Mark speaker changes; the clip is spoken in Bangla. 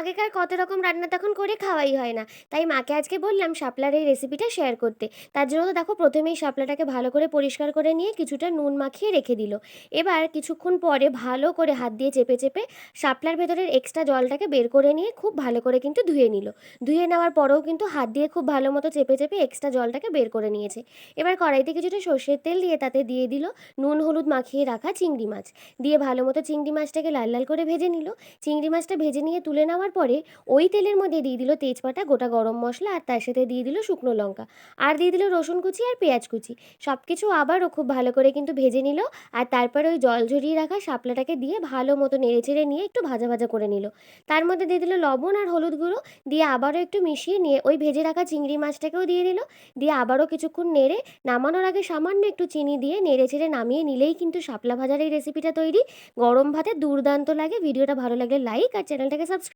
Speaker 1: আগেকার কত রকম রান্না তখন করে খাওয়াই হয় না। তাই মাকে আজকে বললাম শাপলার এই রেসিপিটা শেয়ার করতে। তার জন্য তো দেখো প্রথমেই শাপলাটাকে ভালো করে পরিষ্কার করে নিয়ে কিছুটা নুন মাখিয়ে রেখে দিল। এবার কিছুক্ষণ পরে ভালো করে হাত দিয়ে চেপে চেপে শাপলার ভেতরের এক্সট্রা জলটাকে বের করে নিয়ে খুব ভালো করে কিন্তু ধুয়ে নিল। ধুয়ে নেওয়ার পরেও কিন্তু হাত দিয়ে খুব ভালো মতো চেপে চেপে এক্সট্রা জলটাকে বের করে নিয়েছে। এবার কড়াইতে কিছুটা সর্ষের তেল দিয়ে তাতে দিয়ে দিল নুন হলুদ মাখিয়ে রাখা চিংড়ি মাছ। দিয়ে ভালো মতো চিংড়ি মাছটাকে লাল লাল করে ভেজে নিল। চিংড়ি মাছটা ভেজে নিয়ে তুলে নেওয়ার পরে ওই তেলের মধ্যে দিয়ে দিল তেজপাতা, গোটা গরম মশলা, আর তার সাথে দিয়ে দিল শুকনো লঙ্কা, আর দিয়ে দিল রসুন কুচি আর পেঁয়াজ কুচি। সব কিছু আবারও খুব ভালো করে কিন্তু ভেজে নিল। আর তারপরে ওই জল ঝরিয়ে রাখা শাপলাটাকে দিয়ে ভালো মতো নেড়েচেড়ে নিয়ে একটু ভাজা ভাজা করে নিল। তার মধ্যে দিয়ে দিল লবণ আর হলুদ গুঁড়ো, দিয়ে আবারও একটু মিশিয়ে নিয়ে ওই ভেজে রাখা চিংড়ি মাছটাকেও দিয়ে দিল। দিয়ে আবারও কিছুক্ষণ নেড়ে নামানোর আগে সামান্য একটু চিনি দিয়ে নেড়েচেড়ে নামিয়ে নিলেই কিন্তু শাপলা ভাজার এই রেসিপিটা তৈরি। গরম ভাতে দুর্দান্ত লাগে। ভিডিওটা ভালো লাগলে লাইক আর চ্যানেলটাকে সাবস্ক্রাইব